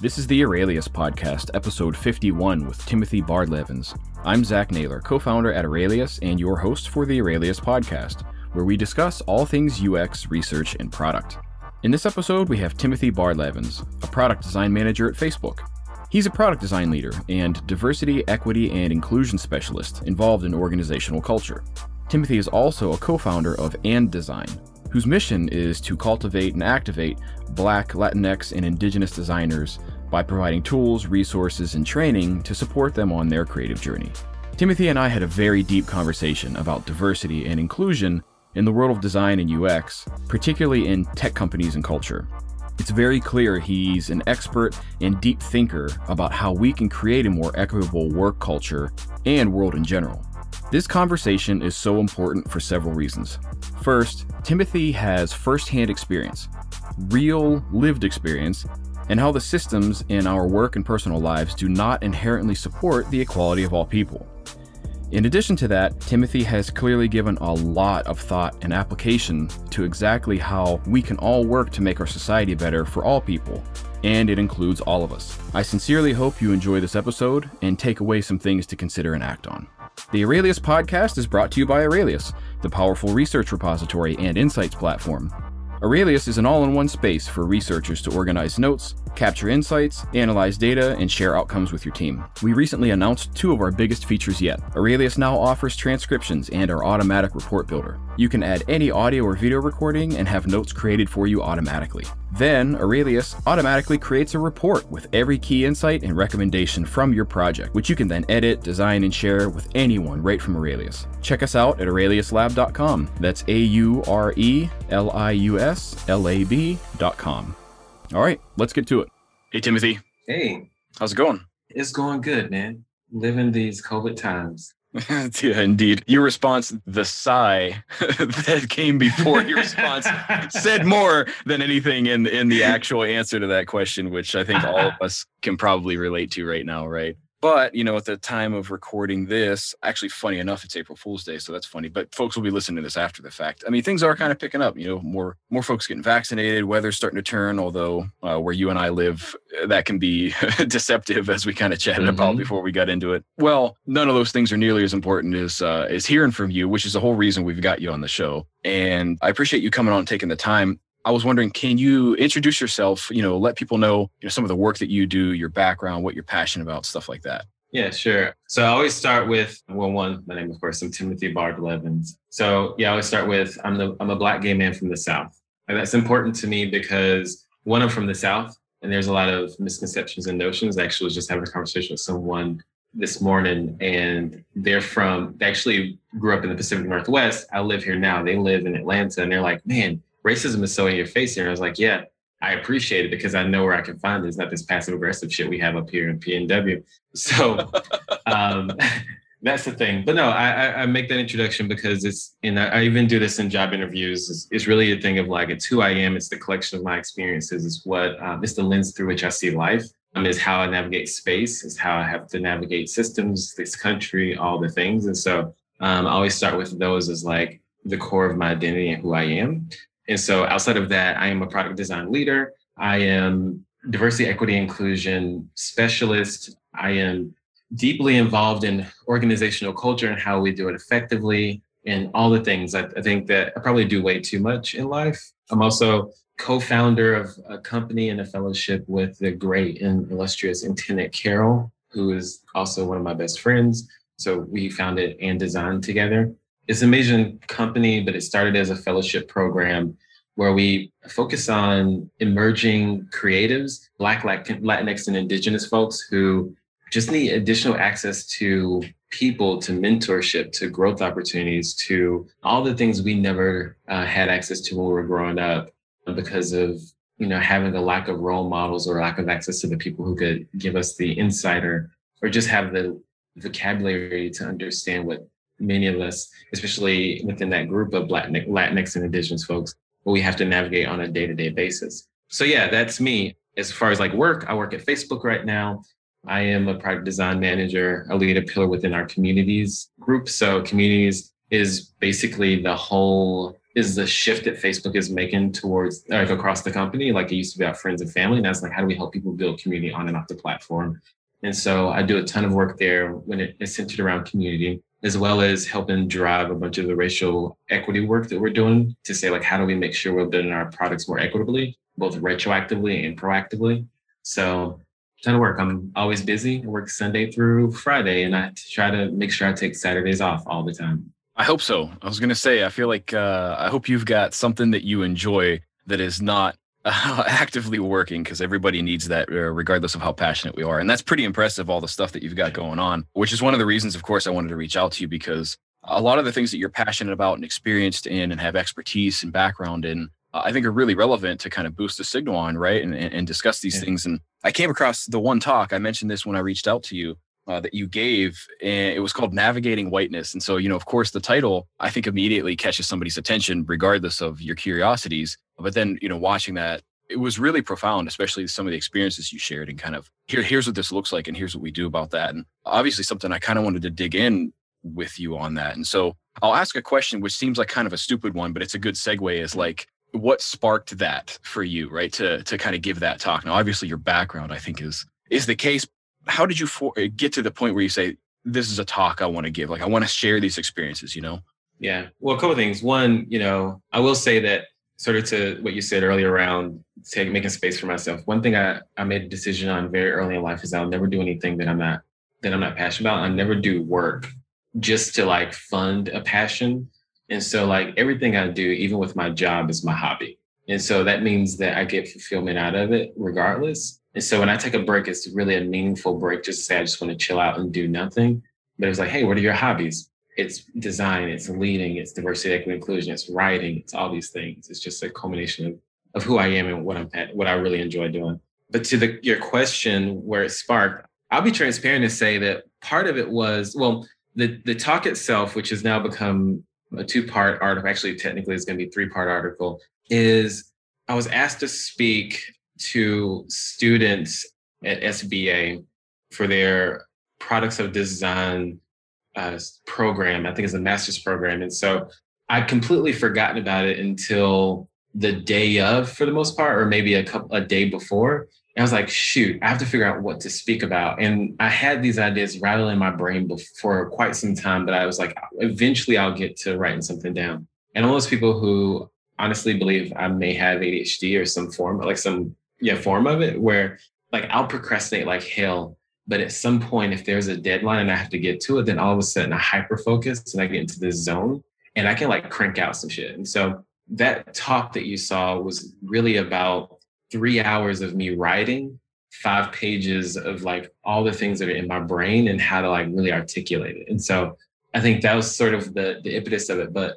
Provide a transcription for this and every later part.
This is the Aurelius Podcast, episode 51 with Timothy Bardlavens. I'm Zach Naylor, co-founder at Aurelius and your host for the Aurelius Podcast, where we discuss all things UX, research, and product. In this episode, we have Timothy Bardlavens, a product design manager at Facebook. He's a product design leader and diversity, equity, and inclusion specialist involved in organizational culture. Timothy is also a co-founder of And Design, whose mission is to cultivate and activate Black, Latinx, and Indigenous designers by providing tools, resources, and training to support them on their creative journey. Timothy and I had a very deep conversation about diversity and inclusion in the world of design and UX, particularly in tech companies and culture. It's very clear he's an expert and deep thinker about how we can create a more equitable work culture and world in general. This conversation is so important for several reasons. First, Timothy has firsthand experience, real lived experience, and how the systems in our work and personal lives do not inherently support the equality of all people. In addition to that, Timothy has clearly given a lot of thought and application to exactly how we can all work to make our society better for all people, and it includes all of us. I sincerely hope you enjoy this episode and take away some things to consider and act on. The Aurelius Podcast is brought to you by Aurelius, the powerful research repository and insights platform. Aurelius is an all-in-one space for researchers to organize notes, capture insights, analyze data, and share outcomes with your team. We recently announced two of our biggest features yet. Aurelius now offers transcriptions and our automatic report builder. You can add any audio or video recording and have notes created for you automatically. Then, Aurelius automatically creates a report with every key insight and recommendation from your project, which you can then edit, design, and share with anyone right from Aurelius. Check us out at aureliuslab.com. That's aureliuslab.com. All right, let's get to it. Hey, Timothy. Hey. How's it going? It's going good, man. Living these COVID times. Yeah, indeed. Your response, the sigh that came before your response, said more than anything in the actual answer to that question, which I think all of us can probably relate to right now, right? But, at the time of recording this, actually, funny enough, it's April Fool's Day, so that's funny. But folks will be listening to this after the fact. I mean, things are kind of picking up, more folks getting vaccinated, weather's starting to turn, although where you and I live, that can be deceptive, as we kind of chatted about before we got into it. Well, none of those things are nearly as important as hearing from you, which is the whole reason we've got you on the show. And I appreciate you coming on and taking the time. I was wondering, can you introduce yourself, let people know, some of the work that you do, your background, what you're passionate about, stuff like that? Yeah, sure. So I always start with, my name, of course, I'm Timothy Bardlavens. So I always start with, I'm a Black gay man from the South. And that's important to me because, one, I'm from the South, and there's a lot of misconceptions and notions. I actually was just having a conversation with someone this morning, and they actually grew up in the Pacific Northwest. I live here now. They live in Atlanta, and they're like, man, racism is so in your face here. And I was like, yeah, I appreciate it because I know where I can find it. It's not this passive aggressive shit we have up here in PNW. So that's the thing. But no, I make that introduction because I even do this in job interviews. It's really a thing of like, it's who I am. It's the collection of my experiences. It's what, it's the lens through which I see life. It's how I navigate space. It's how I have to navigate systems, this country, all the things. And so I always start with those as like the core of my identity and who I am. And so outside of that, I am a product design leader. I am diversity, equity, inclusion specialist. I am deeply involved in organizational culture and how we do it effectively and all the things. I think that I probably do way too much in life. I'm also co-founder of a company and a fellowship with the great and illustrious Intendant Carol, who is also one of my best friends. So we founded And Design together. It's an amazing company, but it started as a fellowship program where we focus on emerging creatives, Black, Latinx, and Indigenous folks who just need additional access to people, to mentorship, to growth opportunities, to all the things we never had access to when we were growing up because of having a lack of role models or lack of access to the people who could give us the insight or just have the vocabulary to understand what many of us, especially within that group of Latinx and Indigenous folks, what we have to navigate on a day-to-day basis. So yeah, that's me. As far as like work, I work at Facebook right now. I am a product design manager. I lead a pillar within our communities group. So communities is basically the whole is the shift that Facebook is making towards like across the company. Like it used to be about friends and family. And that's like, how do we help people build community on and off the platform? And so I do a ton of work there when it's centered around community, as well as helping drive a bunch of the racial equity work that we're doing to say, like, how do we make sure we're building our products more equitably, both retroactively and proactively? So ton of work. I'm always busy. I work Sunday through Friday, and I try to make sure I take Saturdays off all the time. I hope so. I was going to say, I feel like I hope you've got something that you enjoy that is not actively working, because everybody needs that regardless of how passionate we are. And that's pretty impressive, all the stuff that you've got going on, which is one of the reasons, of course, I wanted to reach out to you, because a lot of the things that you're passionate about and experienced in and have expertise and background in, I think are really relevant to kind of boost the signal on, right? And discuss these things. And I came across the one talk, I mentioned this when I reached out to you, that you gave, and it was called Navigating Whiteness. And so, of course, the title, I think, immediately catches somebody's attention, regardless of your curiosities. But then, watching that, it was really profound, especially some of the experiences you shared and kind of, here's what this looks like and here's what we do about that. And obviously something I kind of wanted to dig in with you on that. And so I'll ask a question, which seems like kind of a stupid one, but it's a good segue, is like, what sparked that for you, right? To kind of give that talk. Now, obviously your background, I think, is the case. How did you get to the point where you say, this is a talk I want to give? Like, I want to share these experiences, Yeah. Well, a couple of things. One, I will say that sort of to what you said earlier around making space for myself. One thing I made a decision on very early in life is I'll never do anything that I'm not passionate about. I never do work just to like fund a passion. And so like everything I do, even with my job, is my hobby. And so that means that I get fulfillment out of it regardless. And so when I take a break, it's really a meaningful break, just to say I just want to chill out and do nothing. But it's like, hey, what are your hobbies? It's design, it's leading, it's diversity, equity, inclusion, it's writing, it's all these things. It's just a culmination of who I am and what I really enjoy doing. But to your question, where it sparked, I'll be transparent and say that part of it was, well, the talk itself, which has now become a 2-part article, actually technically it's going to be a 3-part article, is I was asked to speak to students at SBA for their products of design program. I think it's a master's program. And so I'd completely forgotten about it until the day of, for the most part, or maybe a day before. And I was like, shoot, I have to figure out what to speak about. And I had these ideas rattling in my brain for quite some time, but I was like, eventually I'll get to writing something down. And I'm one of those people who honestly believe I may have ADHD or some form of it, where like I'll procrastinate like hell. But at some point, if there's a deadline and I have to get to it, then all of a sudden I hyper focus and I get into this zone and I can like crank out some shit. And so that talk that you saw was really about 3 hours of me writing 5 pages of like all the things that are in my brain and how to like really articulate it. And so I think that was sort of the impetus of it. But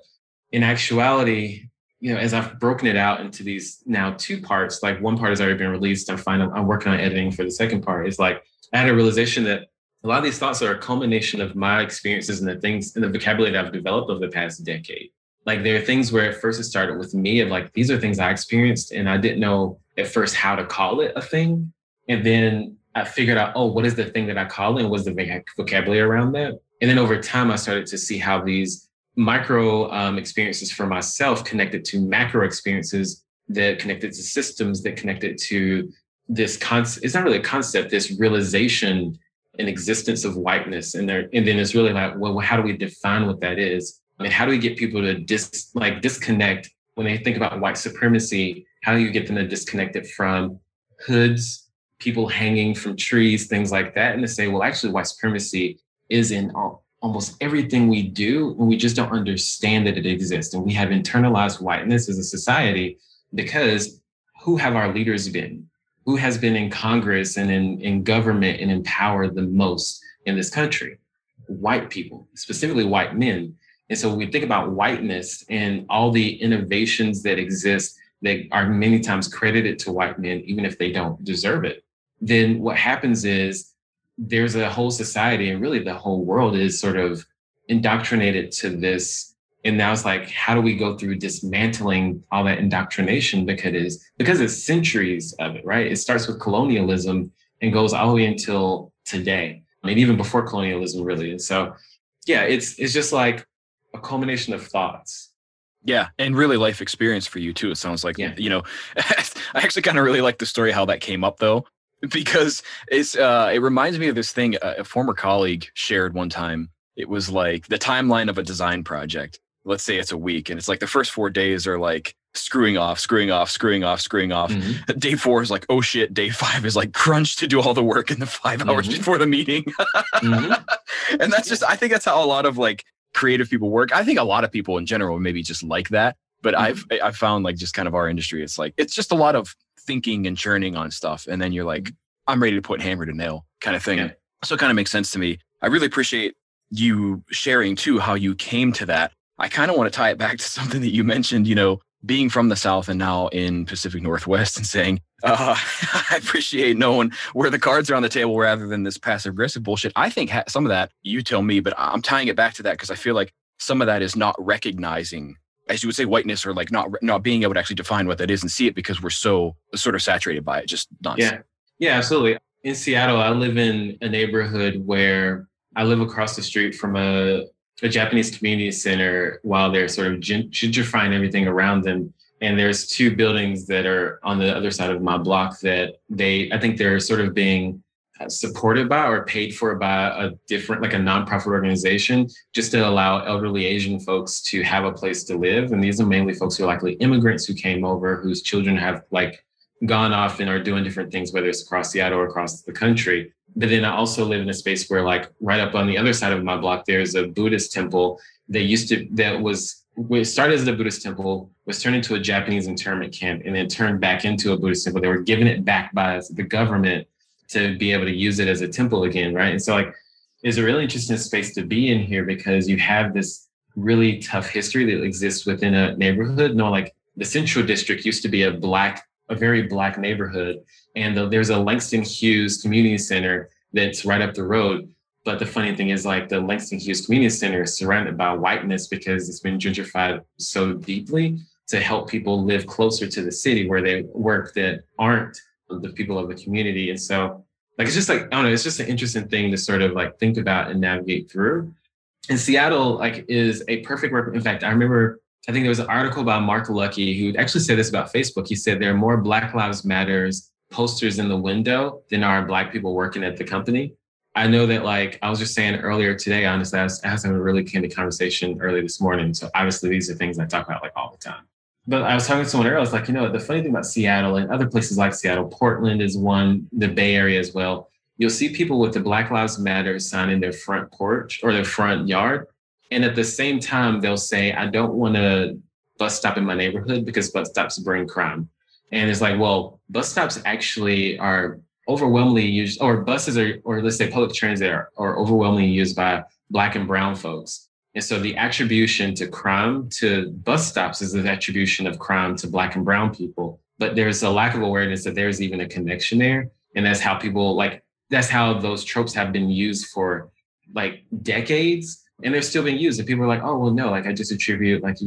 in actuality, as I've broken it out into these now 2 parts, like one part has already been released. I'm working on editing for the second part. It's like I had a realization that a lot of these thoughts are a culmination of my experiences and the things and the vocabulary that I've developed over the past decade. Like there are things where at first it started with me of like, these are things I experienced and I didn't know at first how to call it a thing. And then I figured out, what is the thing that I call it and what's the vocabulary around that? And then over time, I started to see how these micro experiences for myself connected to macro experiences that connected to systems that connected to this concept. It's not really a concept, this realization and existence of whiteness. And then it's really like, well, how do we define what that is? I mean, how do we get people to disconnect when they think about white supremacy? How do you get them to disconnect it from hoods, people hanging from trees, things like that, and to say, well, actually, white supremacy is in almost everything we do, and we just don't understand that it exists. And we have internalized whiteness as a society because who have our leaders been? Who has been in Congress and in government and in power the most in this country? White people, specifically white men. And so when we think about whiteness and all the innovations that exist that are many times credited to white men, even if they don't deserve it, then what happens is there's a whole society and really the whole world is sort of indoctrinated to this. And now it's like, how do we go through dismantling all that indoctrination? Because it's centuries of it, right? It starts with colonialism and goes all the way until today. I mean, even before colonialism, really. And so, yeah, it's just like a culmination of thoughts Yeah, and really life experience for you too. It sounds like, Yeah. I actually kind of really like the story how that came up though, because it reminds me of this thing a former colleague shared one time. It was like the timeline of a design project. Let's say it's a week, and it's like the first 4 days are like screwing off, screwing off, screwing off, screwing off. Mm-hmm. Day 4 is like, oh shit. Day 5 is like crunch to do all the work in the 5 hours Mm-hmm. before the meeting. Mm-hmm. And that's just, I think that's how a lot of like creative people work. I think a lot of people in general maybe just like that. But Mm-hmm. I've found like just kind of our industry, it's like it's just a lot of thinking and churning on stuff, and then you're like, I'm ready to put hammer to nail kind of thing. Yeah. So it kind of makes sense to me. I really appreciate you sharing too how you came to that. I kind of want to tie it back to something that you mentioned, being from the South and now in Pacific Northwest, and saying, I appreciate knowing where the cards are on the table rather than this passive aggressive bullshit. I think some of that, you tell me, but I'm tying it back to that because I feel like some of that is not recognizing, as you would say, whiteness, or like not being able to actually define what that is and see it because we're so sort of saturated by it. Just nonsense. Yeah, absolutely. In Seattle, I live in a neighborhood where I live across the street from a Japanese community center while they're sort of gentrifying everything around them. And there's two buildings that are on the other side of my block that I think they're sort of being supported by or paid for by a different, like a nonprofit organization, just to allow elderly Asian folks to have a place to live. And these are mainly folks who are likely immigrants who came over, whose children have like gone off and are doing different things, whether it's across Seattle or across the country. But then I also live in a space where, like, right up on the other side of my block, there's a Buddhist temple it started as a Buddhist temple, was turned into a Japanese internment camp, and then turned back into a Buddhist temple. They were given it back by the government to be able to use it as a temple again, right? And so, like, it's a really interesting space to be in here because you have this really tough history that exists within a neighborhood. Like, the Central District used to be a very black neighborhood, and there's a Langston Hughes Community Center that's right up the road. But the funny thing is, like, the Langston Hughes Community Center is surrounded by whiteness because it's been gentrified so deeply to help people live closer to the city where they work that aren't the people of the community. And so, like, it's just like, I don't know, it's just an interesting thing to sort of like think about and navigate through. And Seattle, like, is a perfect in fact, I think there was an article by Mark Lucky who actually said this about Facebook. He said there are more Black Lives Matters posters in the window than are Black people working at the company. I know that, like, I was just saying earlier today, honestly, I was having a really candid conversation early this morning. So obviously these are things I talk about like all the time. But I was talking to someone earlier, I was like, the funny thing about Seattle and other places like Seattle, Portland is one, the Bay Area as well. You'll see people with the Black Lives Matter sign in their front porch or their front yard. And at the same time, they'll say, I don't want a bus stop in my neighborhood because bus stops bring crime. And it's like, well, bus stops actually are overwhelmingly used, or buses are, or let's say public transit are overwhelmingly used by Black and brown folks. And so the attribution to crime to bus stops is the attribution of crime to Black and brown people. But there's a lack of awareness that there's even a connection there. And that's how that's how those tropes have been used for like decades. And they're still being used. And people are like, oh, well, no, like I just attribute like,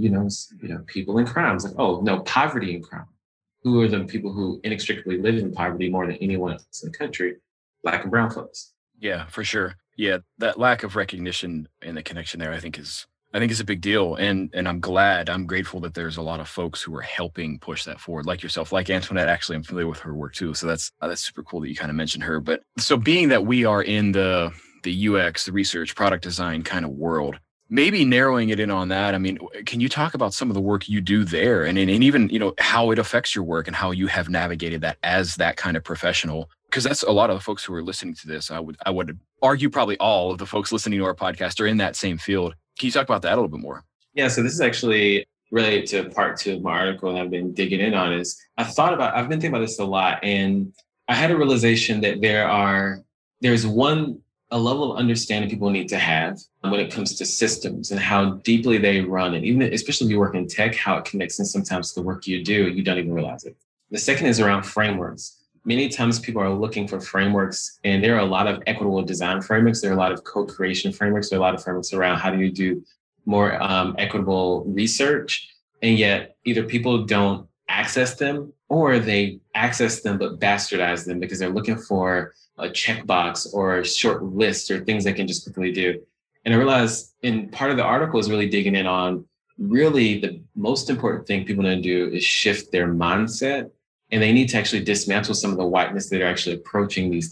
people in crimes. Like, oh, no, poverty and crime. Who are the people who inextricably live in poverty more than anyone else in the country? Black and brown folks. Yeah, for sure. Yeah, that lack of recognition and the connection there, I think is a big deal. And I'm grateful that there's a lot of folks who are helping push that forward, like yourself, like Antoinette. Actually, I'm familiar with her work too. So that's super cool that you kind of mentioned her. But so being that we are in the UX, the research, product design kind of world, maybe narrowing it in on that. I mean, can you talk about some of the work you do there and even, how it affects your work and how you have navigated that as that kind of professional? Because that's a lot of the folks who are listening to this. I would argue probably all of the folks listening to our podcast are in that same field. Can you talk about that a little bit more? Yeah, so this is actually related to part 2 of my article that I've been digging in on. I've been thinking about this a lot, and I had a realization that there's a level of understanding people need to have when it comes to systems and how deeply they run. And even, especially if you work in tech, how it connects in sometimes to the work you do, you don't even realize it. The second is around frameworks. Many times people are looking for frameworks, and there are a lot of equitable design frameworks. There are a lot of co-creation frameworks. There are a lot of frameworks around how do you do more equitable research. And yet either people don't access them or they access them but bastardize them because they're looking for a checkbox or a short list or things they can just quickly do. And I realized in part of the article is really digging in on really the most important thing people need to do is shift their mindset, and they need to actually dismantle some of the whiteness that are actually approaching these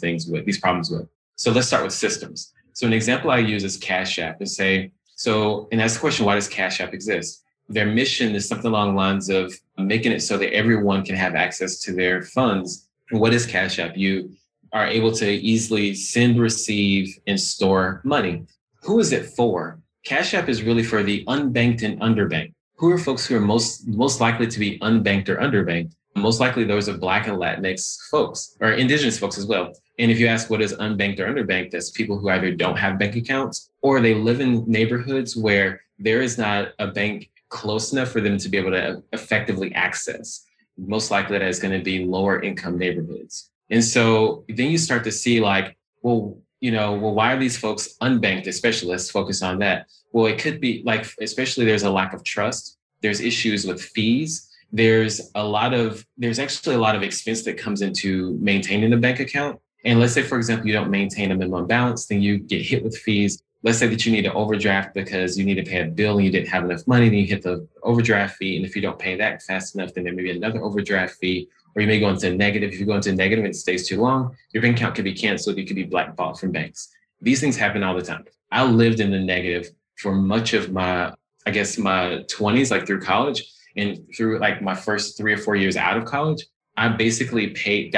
problems with. So let's start with systems. So an example I use is Cash App and say, and ask the question, why does Cash App exist? Their mission is something along the lines of making it so that everyone can have access to their funds. And what is Cash App? You are able to easily send, receive, and store money. Who is it for? Cash App is really for the unbanked and underbanked. Who are folks who are most likely to be unbanked or underbanked? Most likely those are Black and Latinx folks, or Indigenous folks as well. And if you ask what is unbanked or underbanked, that's people who either don't have bank accounts or they live in neighborhoods where there is not a bank close enough for them to be able to effectively access. Most likely that is going to be lower income neighborhoods. And so then you start to see like, why are these folks unbanked? Especially, let's focus on that. Well, it could be like, especially there's a lack of trust. There's issues with fees. There's actually a lot of expense that comes into maintaining a bank account. And let's say, for example, you don't maintain a minimum balance, then you get hit with fees. Let's say that you need to overdraft because you need to pay a bill and you didn't have enough money, then you hit the overdraft fee. And if you don't pay that fast enough, then there may be another overdraft fee, or you may go into negative. If you go into negative and it stays too long, your bank account could be canceled. You could be blackballed from banks. These things happen all the time. I lived in the negative for much of my 20s, like through college. And through like my first 3 or 4 years out of college, I basically paid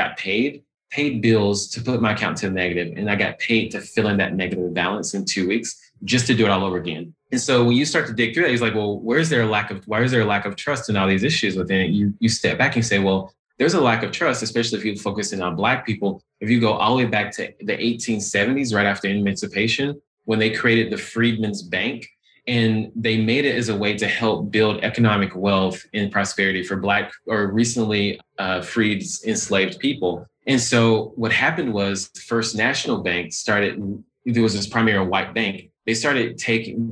bills to put my account to the negative, and I got paid to fill in that negative balance in 2 weeks just to do it all over again. And so when you start to dig through that, he's like, well, why is there a lack of trust in all these issues within it? You step back and say, well, there's a lack of trust, especially if you're focusing on Black people. If you go all the way back to the 1870s, right after emancipation, when they created the Freedmen's Bank, and they made it as a way to help build economic wealth and prosperity for Black or recently freed enslaved people. And so what happened was First National Bank there was this primarily white bank. They started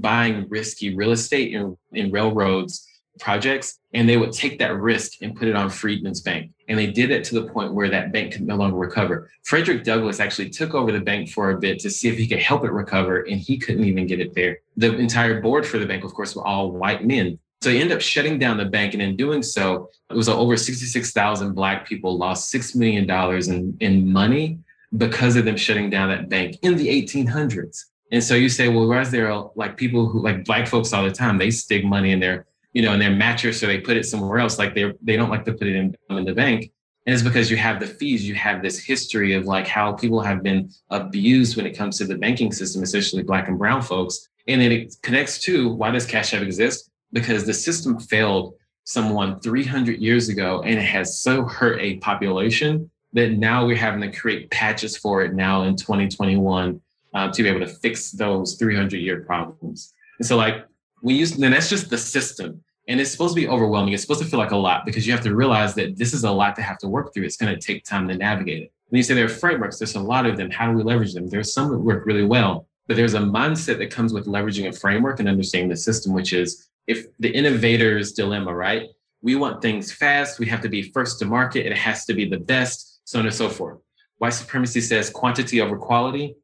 buying risky real estate in railroads projects, and they would take that risk and put it on Freedmen's Bank. And they did it to the point where that bank could no longer recover. Frederick Douglass actually took over the bank for a bit to see if he could help it recover, and he couldn't even get it there. The entire board for the bank, of course, were all white men. So he ended up shutting down the bank, and in doing so, it was over 66,000 Black people lost $6 million in money because of them shutting down that bank in the 1800s. And so you say, well, why is there like people who like Black folks all the time, they stick money in their mattress, or they put it somewhere else. Like they don't like to put it in the bank. And it's because you have the fees, you have this history of like how people have been abused when it comes to the banking system, especially Black and brown folks. And then it connects to, why does Cash App exist? Because the system failed someone 300 years ago, and it has so hurt a population that now we're having to create patches for it now in 2021 to be able to fix those 300-year problems. And so like then that's just the system. And it's supposed to be overwhelming. It's supposed to feel like a lot, because you have to realize that this is a lot to have to work through. It's going to take time to navigate it. When you say there are frameworks, there's a lot of them. How do we leverage them? There's some that work really well, but there's a mindset that comes with leveraging a framework and understanding the system, which is if the innovator's dilemma, right? We want things fast. We have to be first to market. It has to be the best, so on and so forth. White supremacy says quantity over quality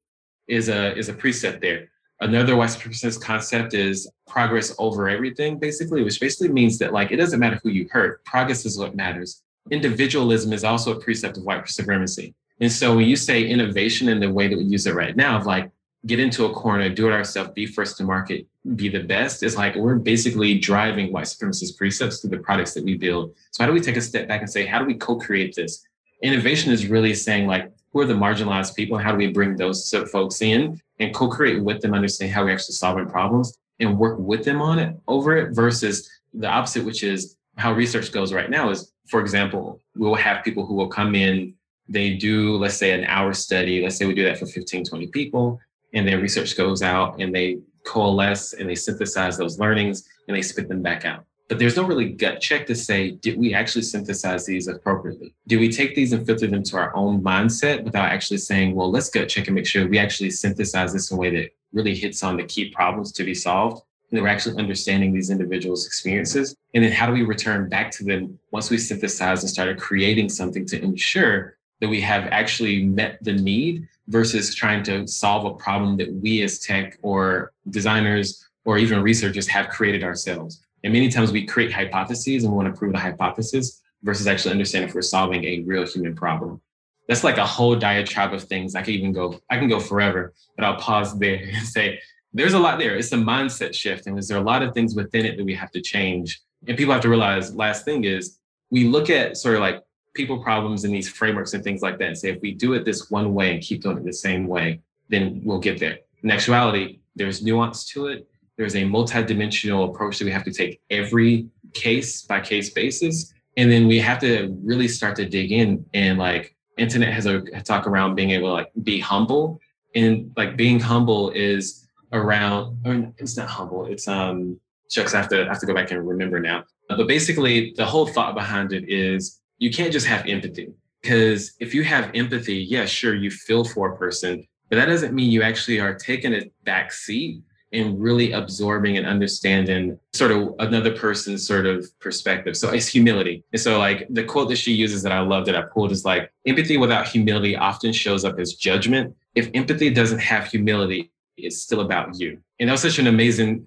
is a precept there. Another white supremacist concept is progress over everything, basically, which basically means that like it doesn't matter who you hurt. Progress is what matters. Individualism is also a precept of white supremacy. And so when you say innovation in the way that we use it right now, of like get into a corner, do it ourselves, be first to market, be the best, it's like we're basically driving white supremacist precepts through the products that we build. So how do we take a step back and say, how do we co-create this? Innovation is really saying like, who are the marginalized people? How do we bring those folks in and co-create with them, understand how we actually solving problems and work with them on it, over it, versus the opposite, which is how research goes right now is, for example, we'll have people who will come in, they do, let's say an hour study. Let's say we do that for 15, 20 people, and then research goes out and they coalesce and they synthesize those learnings and they spit them back out. But there's no really gut check to say, did we actually synthesize these appropriately? Do we take these and filter them to our own mindset without actually saying, well, let's gut check and make sure we actually synthesize this in a way that really hits on the key problems to be solved, and that we're actually understanding these individuals' experiences? And then how do we return back to them once we synthesize and started creating something to ensure that we have actually met the need versus trying to solve a problem that we as tech or designers or even researchers have created ourselves? And many times we create hypotheses and we want to prove the hypothesis versus actually understanding if we're solving a real human problem. That's like a whole diatribe of things. I can go forever, but I'll pause there and say, there's a lot there. It's a mindset shift. And there a lot of things within it that we have to change. And people have to realize, last thing is, we look at sort of like people problems and these frameworks and things like that and say, if we do it this one way and keep doing it the same way, then we'll get there. In actuality, there's nuance to it. There's a multidimensional approach that we have to take every case by case basis. And then we have to really start to dig in, and like internet has a talk around being able to like be humble. And like being humble is around, or it's not humble. It's shucks, I have to go back and remember now. But basically the whole thought behind it is you can't just have empathy, because if you have empathy, yeah, sure, you feel for a person, but that doesn't mean you actually are taking a back seat and really absorbing and understanding sort of another person's sort of perspective. So it's humility. And so like the quote that she uses that I love that I pulled is like, empathy without humility often shows up as judgment. If empathy doesn't have humility, it's still about you. And that was such an amazing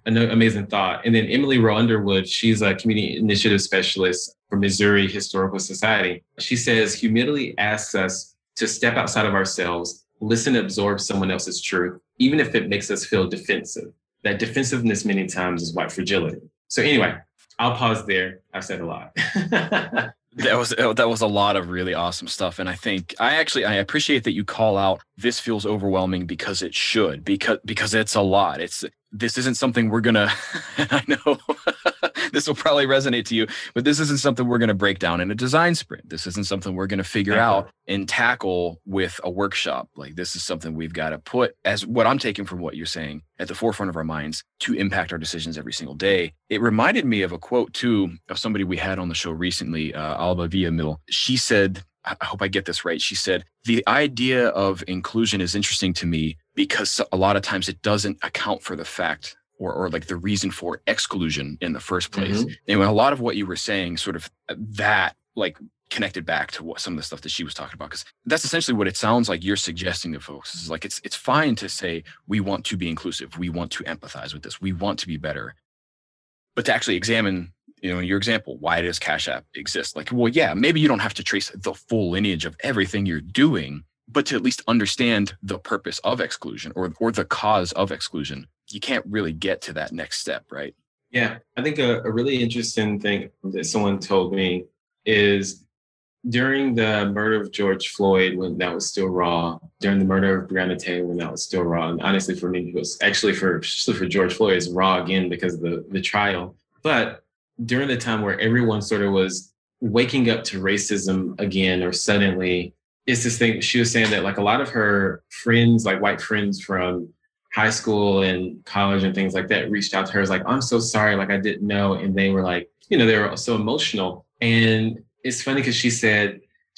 thought. And then Emily Rowe Underwood, she's a community initiative specialist for Missouri Historical Society. She says, humility asks us to step outside of ourselves, listen and absorb someone else's truth, even if it makes us feel defensive. That defensiveness many times is white fragility. So anyway, I'll pause there. I've said a lot. That was a lot of really awesome stuff. And I think I appreciate that you call out this feels overwhelming, because it should, because it's a lot. This isn't something we're gonna, and I know this will probably resonate to you, but this isn't something we're gonna break down in a design sprint. This isn't something we're gonna figure out and tackle with a workshop. Like, this is something we've got to put, as what I'm taking from what you're saying, at the forefront of our minds to impact our decisions every single day. It reminded me of a quote too of somebody we had on the show recently, Alba Villamil. She said, I hope I get this right. She said, the idea of inclusion is interesting to me because a lot of times it doesn't account for the fact or like the reason for exclusion in the first place. Mm-hmm. And when a lot of what you were saying, sort of that like connected back to what some of the stuff that she was talking about, because that's essentially what it sounds like you're suggesting to folks. Is like, it's fine to say, we want to be inclusive. We want to empathize with this. We want to be better. But to actually examine, your example, why does Cash App exist? Like, well, yeah, maybe you don't have to trace the full lineage of everything you're doing, but to at least understand the purpose of exclusion or the cause of exclusion. You can't really get to that next step, right? Yeah, I think a really interesting thing that someone told me is during the murder of George Floyd, when that was still raw, during the murder of Breonna Taylor, when that was still raw, and honestly for me, it was actually especially for George Floyd, it's raw again because of the trial. But during the time where everyone sort of was waking up to racism again, or suddenly, it's this thing, she was saying that like a lot of her friends, like white friends from high school and college and things like that, reached out to her, was like, I'm so sorry, like I didn't know. And they were like, they were so emotional. And it's funny because she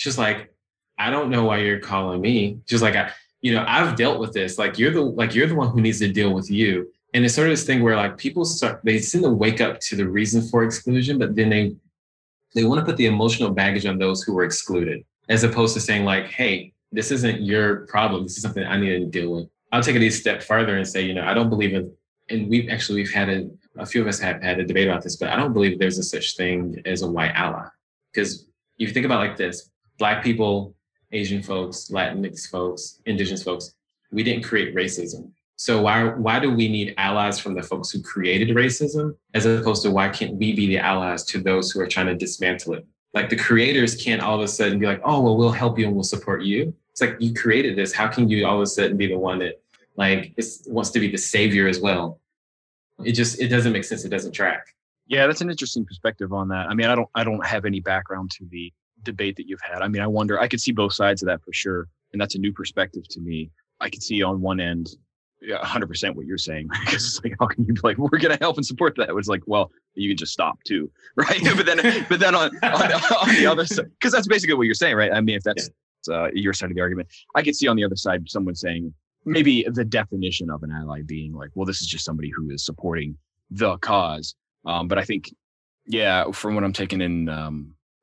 was like, I don't know why you're calling me. She was like, I've dealt with this. Like you're the one who needs to deal with you. And it's sort of this thing where like people they seem to wake up to the reason for exclusion, but then they want to put the emotional baggage on those who were excluded, as opposed to saying like, hey, this isn't your problem. This is something I need to deal with. I'll take it a step further and say, I don't believe in, and we've had a few of us have had a debate about this, but I don't believe there's a such thing as a white ally. Because if you think about it like this, Black people, Asian folks, Latinx folks, Indigenous folks, we didn't create racism. So why do we need allies from the folks who created racism, as opposed to why can't we be the allies to those who are trying to dismantle it? Like the creators can't all of a sudden be like, oh, well, we'll help you and we'll support you. It's like, you created this. How can you all of a sudden be the one that like wants to be the savior as well? It doesn't make sense. It doesn't track. Yeah, that's an interesting perspective on that. I mean, I don't have any background to the debate that you've had. I mean, I could see both sides of that for sure. And that's a new perspective to me. I could see on one end, 100% what you're saying, because it's like, how can you be like, we're going to help and support that? It's like, well, you can just stop too, right? but then on the other side, because that's basically what you're saying, right? I mean, if that's your side of the argument, I could see on the other side someone saying maybe the definition of an ally being like, well, this is just somebody who is supporting the cause. But I think, yeah, from what I'm taking in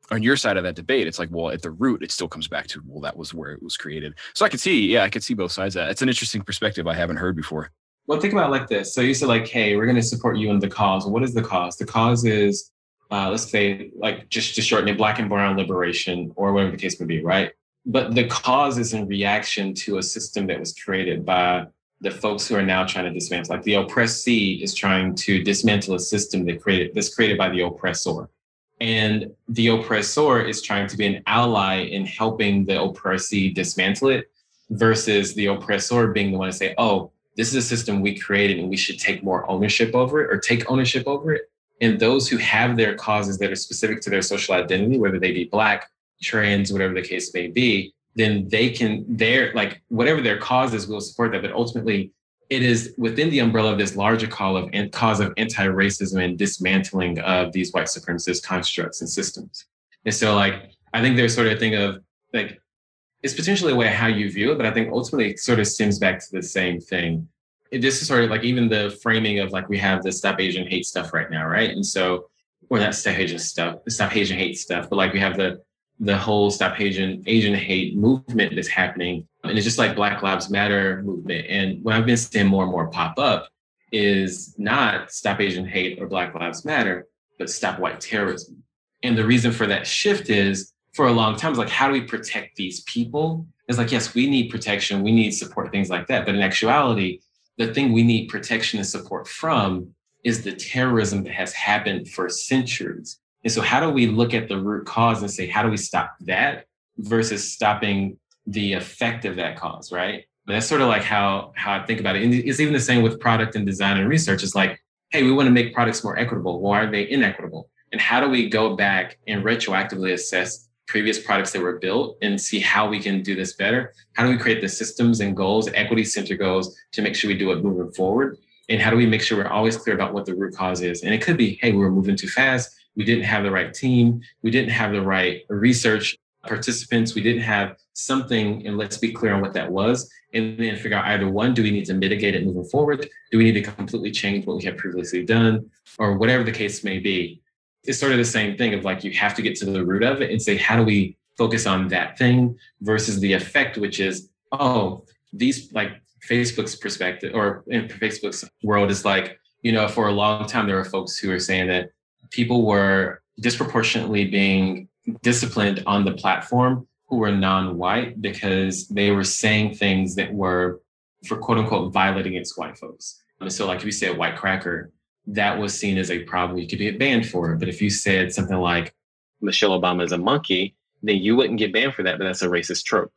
on your side of that debate, it's like, well, at the root, it still comes back to, well, that was where it was created. So I could see both sides of that. It's an interesting perspective I haven't heard before. Well, think about it like this. So you said like, hey, we're going to support you in the cause. Well, what is the cause? The cause is, let's say, like just to shorten it, Black and brown liberation or whatever the case may be, right? But the cause is in reaction to a system that was created by the folks who are now trying to dismantle. Like the oppressee is trying to dismantle a system that's created by the oppressor. And the oppressor is trying to be an ally in helping the oppressee dismantle it versus the oppressor being the one to say, oh, this is a system we created and we should take more ownership over it or take ownership over it. And those who have their causes that are specific to their social identity, whether they be Black, trans, whatever the case may be, then they're like, whatever their cause is, we'll support that. But ultimately, it is within the umbrella of this larger cause of anti-racism and dismantling of these white supremacist constructs and systems. And so like, I think there's sort of a thing of like, it's potentially a way of how you view it, but I think ultimately it sort of stems back to the same thing. This is sort of like even the framing of like, we have the Stop Asian Hate stuff right now, right? And so, or not Stop Asian stuff, Stop Asian Hate stuff, but like we have the whole Stop Asian Hate movement that's happening. And it's just like Black Lives Matter movement. And what I've been seeing more and more pop up is not Stop Asian Hate or Black Lives Matter, but Stop White Terrorism. And the reason for that shift is for a long time, it's like, how do we protect these people? It's like, yes, we need protection, we need support, things like that. But in actuality, the thing we need protection and support from is the terrorism that has happened for centuries. And so how do we look at the root cause and say, how do we stop that versus stopping the effect of that cause, right? And that's sort of like how I think about it. And it's even the same with product and design and research. It's like, hey, we want to make products more equitable. Why are they inequitable? And how do we go back and retroactively assess previous products that were built and see how we can do this better? How do we create the systems and goals, equity-centered goals to make sure we do it moving forward? And how do we make sure we're always clear about what the root cause is? And it could be, hey, we were moving too fast. We didn't have the right team. We didn't have the right research participants. We didn't have something, and let's be clear on what that was. And then figure out either one, do we need to mitigate it moving forward? Do we need to completely change what we have previously done? Or whatever the case may be. It's sort of the same thing of like, you have to get to the root of it and say, how do we focus on that thing versus the effect, which is, oh, these like Facebook's perspective or in Facebook's world is like, you know, for a long time, there were folks who were saying that people were disproportionately being disciplined on the platform who were non-white because they were saying things that were, for quote unquote, violent against white folks. And so like if you say a white cracker, that was seen as a problem. You could get banned for it. But if you said something like Michelle Obama is a monkey, then you wouldn't get banned for that. But that's a racist trope.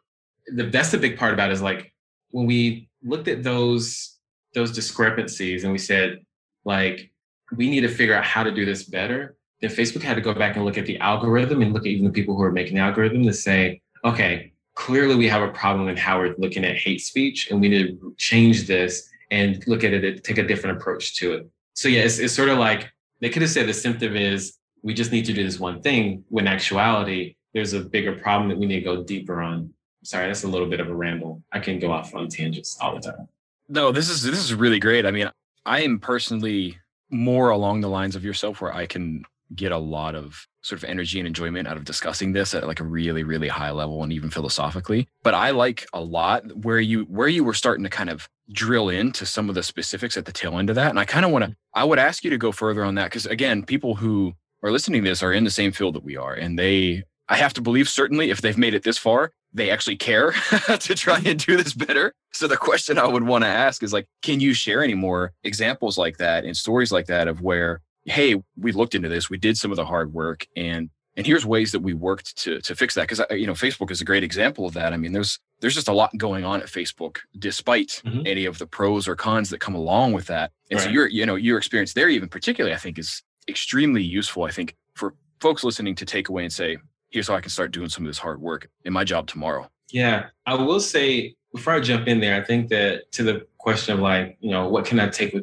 That's the big part about it is like when we looked at those discrepancies and we said, like, we need to figure out how to do this better, then Facebook had to go back and look at the algorithm and look at even the people who are making the algorithm to say, okay, clearly we have a problem in how we're looking at hate speech and we need to change this and look at it, take a different approach to it. So yeah, it's sort of like they could have said the symptom is we just need to do this one thing, when in actuality, there's a bigger problem that we need to go deeper on. Sorry, that's a little bit of a ramble. I can go off on tangents all the time. No, this is really great. I mean, I am personally more along the lines of yourself where I can get a lot of sort of energy and enjoyment out of discussing this at like a really, really high level and even philosophically. But I like a lot where you were starting to kind of drill into some of the specifics at the tail end of that. And I kind of I would ask you to go further on that because again, people who are listening to this are in the same field that we are. And I have to believe certainly if they've made it this far, they actually care to try and do this better. So the question I would want to ask is like, can you share any more examples like that and stories like that of where, hey, we looked into this, we did some of the hard work, and here's ways that we worked to fix that. Because Facebook is a great example of that. I mean, there's just a lot going on at Facebook, despite any of the pros or cons that come along with that. And so your experience there, even particularly, I think is extremely useful. I think for folks listening to take away and say, here's how I can start doing some of this hard work in my job tomorrow. Yeah, I will say before I jump in there, I think that to the question of like, what can I take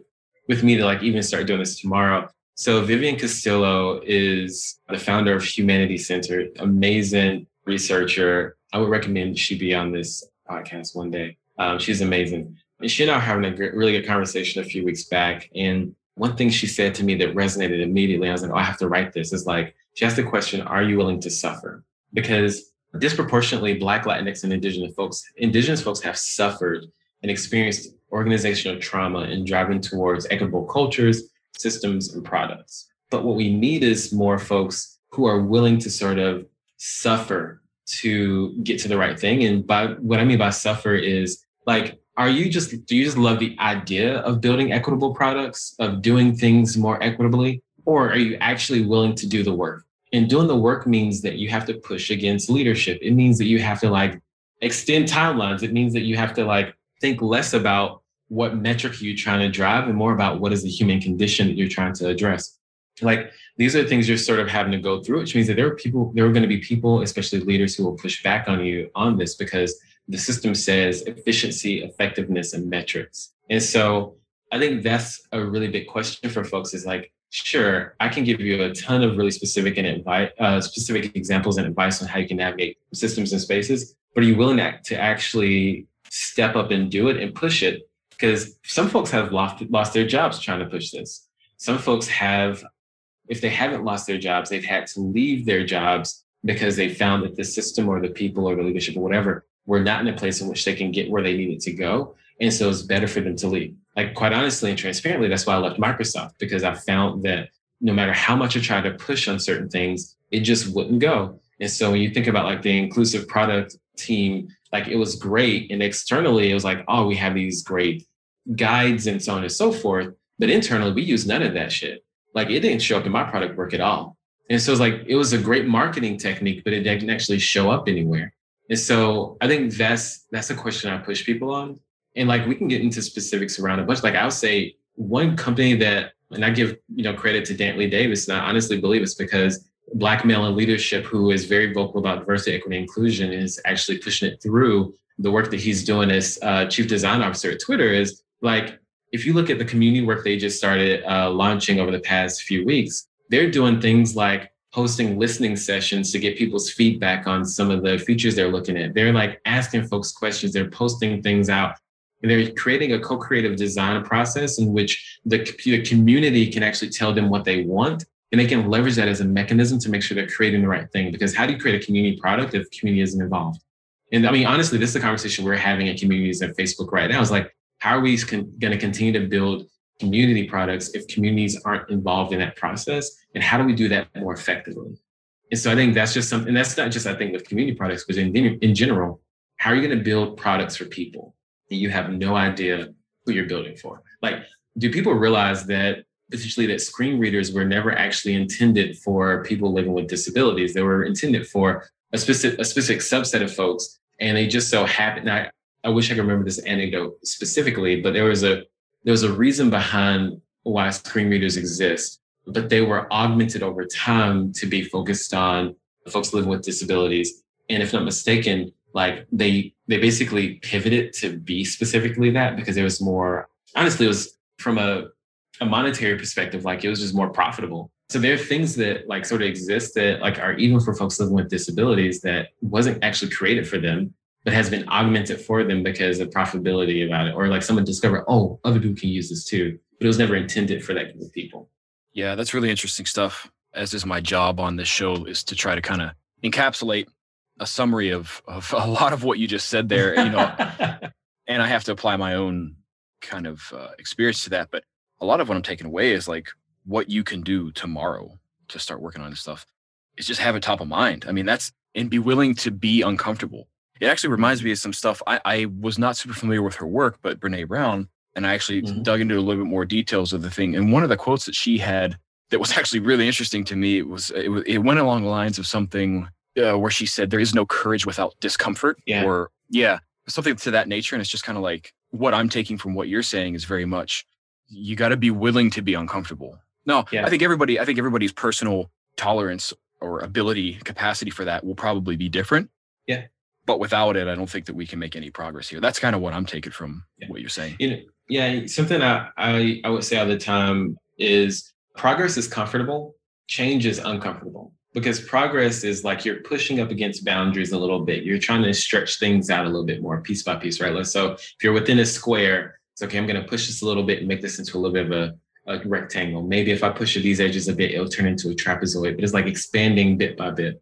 with me to like even start doing this tomorrow? So Vivian Castillo is the founder of Humanity Center, amazing researcher. I would recommend she be on this podcast one day. She's amazing. And she and I were having a really good conversation a few weeks back. And one thing she said to me that resonated immediately, I was like, oh, I have to write this, is like, she asked the question, are you willing to suffer? Because disproportionately Black, Latinx, and Indigenous folks have suffered and experienced organizational trauma and driving towards equitable cultures, systems, and products. But what we need is more folks who are willing to sort of suffer to get to the right thing. And by what I mean by suffer is like, do you just love the idea of building equitable products, of doing things more equitably? Or are you actually willing to do the work? And doing the work means that you have to push against leadership. It means that you have to like extend timelines. It means that you have to like think less about what metric you're trying to drive and more about what is the human condition that you're trying to address. Like these are the things you're sort of having to go through, which means that there are going to be people, especially leaders, who will push back on you on this because the system says efficiency, effectiveness, and metrics. And so I think that's a really big question for folks is like, sure, I can give you a ton of really specific examples and advice on how you can navigate systems and spaces, but are you willing to actually step up and do it and push it? Because some folks have lost their jobs trying to push this. Some folks have, if they haven't lost their jobs, they've had to leave their jobs because they found that the system or the people or the leadership or whatever were not in a place in which they can get where they needed to go. And so it's better for them to leave. Like quite honestly and transparently, that's why I left Microsoft, because I found that no matter how much I tried to push on certain things, it just wouldn't go. And so when you think about like the inclusive product team, like it was great. And externally, it was like, oh, we have these great guides and so on and so forth. But internally, we use none of that shit. Like it didn't show up in my product work at all. And so it's like, it was a great marketing technique, but it didn't actually show up anywhere. And so I think that's a question I push people on. And like, we can get into specifics around a bunch. Like I'll say one company that, and I give, credit to Dantley Davis, and I honestly believe it's because Black male in leadership who is very vocal about diversity, equity, and inclusion is actually pushing it through the work that he's doing as chief design officer at Twitter is like, if you look at the community work they just started launching over the past few weeks, they're doing things like hosting listening sessions to get people's feedback on some of the features they're looking at. They're like asking folks questions. They're posting things out. And they're creating a co-creative design process in which the community can actually tell them what they want. And they can leverage that as a mechanism to make sure they're creating the right thing. Because how do you create a community product if the community isn't involved? And I mean, honestly, this is a conversation we're having at communities at Facebook right now. It's like, how are we going to continue to build community products if communities aren't involved in that process? And how do we do that more effectively? And so I think that's just something, and that's not just, I think, with community products, but in general, how are you going to build products for people that you have no idea who you're building for? Like, do people realize that potentially that screen readers were never actually intended for people living with disabilities? They were intended for a specific subset of folks. And they just so happened, I wish I could remember this anecdote specifically, but there was a reason behind why screen readers exist, but they were augmented over time to be focused on folks living with disabilities. And if not mistaken, like they basically pivoted to be specifically that because there was more, honestly, it was from a monetary perspective, like it was just more profitable. So there are things that like sort of exist that like are even for folks living with disabilities that wasn't actually created for them, but has been augmented for them because of profitability about it. Or like someone discovered, oh, other people can use this too, but it was never intended for that group of people. Yeah, that's really interesting stuff. As is my job on this show, is to try to kind of encapsulate a summary of a lot of what you just said there, and I have to apply my own kind of experience to that. But a lot of what I'm taking away is like what you can do tomorrow to start working on this stuff is just have it top of mind. I mean, and be willing to be uncomfortable. It actually reminds me of some stuff. I was not super familiar with her work, but Brene Brown, and I actually dug into a little bit more details of the thing. And one of the quotes that she had that was actually really interesting to me, it went along the lines of something where she said, there is no courage without discomfort, or something to that nature. And it's just kind of like what I'm taking from what you're saying is very much, you got to be willing to be uncomfortable. No, I think everybody's personal tolerance or ability, capacity for that will probably be different. Yeah. But without it, I don't think that we can make any progress here. That's kind of what I'm taking from what you're saying. Something I would say all the time is progress is comfortable, change is uncomfortable. Because progress is like you're pushing up against boundaries a little bit. You're trying to stretch things out a little bit more piece by piece, right? So if you're within a square, it's okay, I'm going to push this a little bit and make this into a little bit of a rectangle. Maybe if I push these edges a bit, it'll turn into a trapezoid, but it's like expanding bit by bit.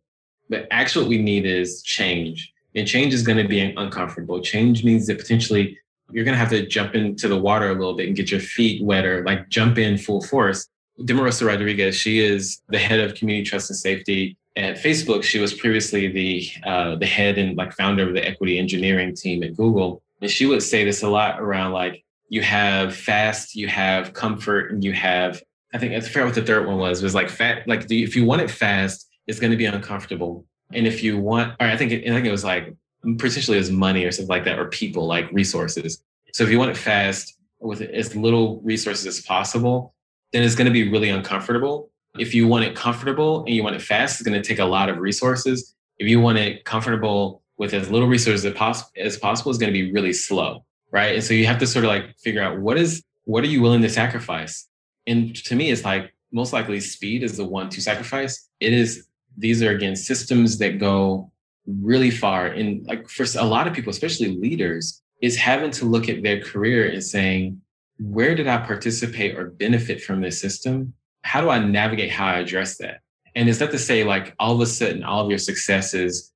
But actually what we need is change. And change is going to be uncomfortable. Change means that potentially you're going to have to jump into the water a little bit and get your feet wet, or like jump in full force. Demarosa Rodriguez, she is the head of community trust and safety at Facebook. She was previously the head and like founder of the equity engineering team at Google. And she would say this a lot around like, you have fast, you have comfort, and you have, I forgot what the third one was. It was like if you want it fast, it's going to be uncomfortable. And if you want, or I think it was like, potentially as money or something like that, or people, like resources. So if you want it fast with as little resources as possible, then it's going to be really uncomfortable. If you want it comfortable and you want it fast, it's going to take a lot of resources. If you want it comfortable with as little resources as possible, it's going to be really slow, right? And so you have to sort of like figure out what are you willing to sacrifice? And to me, it's like most likely speed is the one to sacrifice. These are again systems that go really far. And like for a lot of people, especially leaders, is having to look at their career and saying, where did I participate or benefit from this system? How do I navigate how I address that? And it's not to say like all of a sudden all of your successes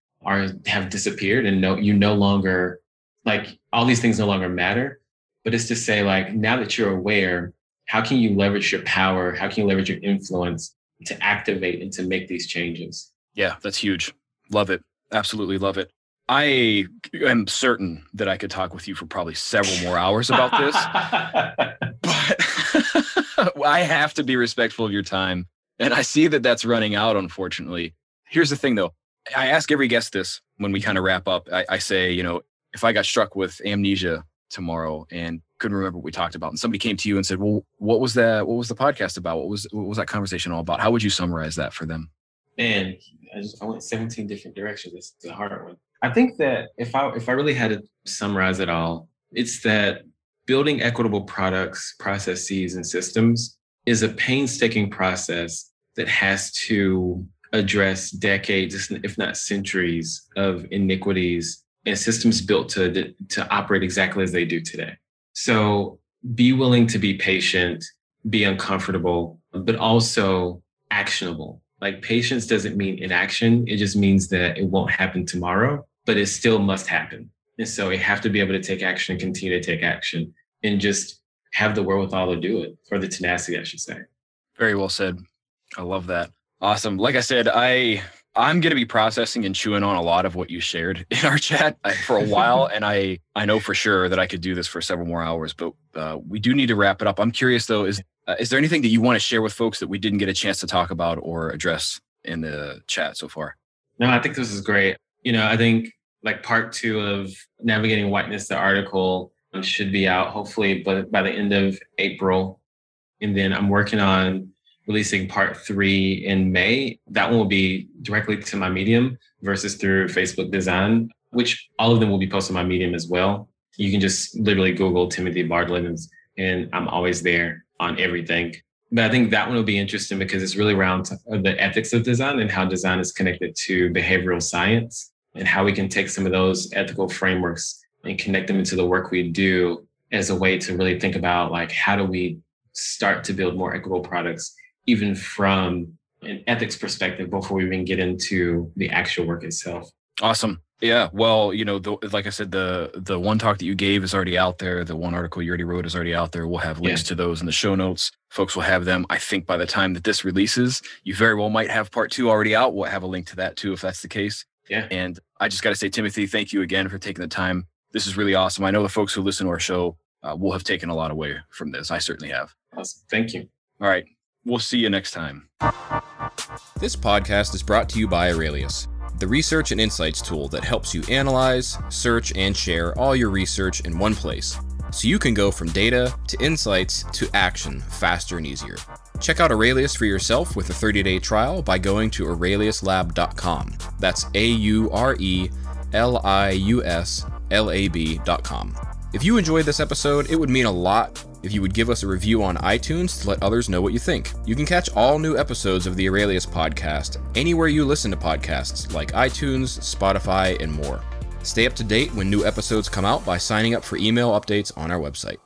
have disappeared and you no longer, like all these things no longer matter. But it's to say like, now that you're aware, how can you leverage your power? How can you leverage your influence to activate and to make these changes? Yeah, that's huge. Love it. Absolutely love it. I am certain that I could talk with you for probably several more hours about this, but I have to be respectful of your time. And I see that that's running out, unfortunately. Here's the thing, though. I ask every guest this when we kind of wrap up. I say, if I got struck with amnesia tomorrow and couldn't remember what we talked about, and somebody came to you and said, well, what was that? What was the podcast about? What was that conversation all about? How would you summarize that for them? Man, I went 17 different directions. It's a hard one. I think that if I really had to summarize it all, it's that building equitable products, processes, and systems is a painstaking process that has to address decades, if not centuries, of inequities and systems built to operate exactly as they do today. So be willing to be patient, be uncomfortable, but also actionable. Like patience doesn't mean inaction. It just means that it won't happen tomorrow, but it still must happen. And so you have to be able to take action and continue to take action and just have the wherewithal to do it, or the tenacity, I should say. Very well said. I love that. Awesome. Like I said, I'm going to be processing and chewing on a lot of what you shared in our chat for a while. And I know for sure that I could do this for several more hours, but we do need to wrap it up. I'm curious though, is there anything that you want to share with folks that we didn't get a chance to talk about or address in the chat so far? No, I think this is great. I think like part 2 of Navigating Whiteness, the article should be out hopefully by the end of April. And then I'm working on releasing part 3 in May. That one will be directly to my Medium versus through Facebook Design, which all of them will be posted on my Medium as well. You can just literally Google Timothy Bardlavens, and I'm always there on everything. But I think that one will be interesting because it's really around the ethics of design and how design is connected to behavioral science, and how we can take some of those ethical frameworks and connect them into the work we do as a way to really think about like, how do we start to build more equitable products, even from an ethics perspective, before we even get into the actual work itself. Awesome. Yeah. Well, like I said, the one talk that you gave is already out there. The one article you already wrote is already out there. We'll have links to those in the show notes. Folks will have them. I think by the time that this releases, you very well might have part 2 already out. We'll have a link to that too, if that's the case. Yeah. And I just got to say, Timothy, thank you again for taking the time. This is really awesome. I know the folks who listen to our show will have taken a lot away from this. I certainly have. Awesome. Thank you. All right. We'll see you next time. This podcast is brought to you by Aurelius, the research and insights tool that helps you analyze, search, and share all your research in one place, so you can go from data to insights to action faster and easier. Check out Aurelius for yourself with a 30-day trial by going to aureliuslab.com. That's AURELIUSLAB.com. If you enjoyed this episode, it would mean a lot if you would give us a review on iTunes to let others know what you think. You can catch all new episodes of the Aurelius podcast anywhere you listen to podcasts like iTunes, Spotify, and more. Stay up to date when new episodes come out by signing up for email updates on our website.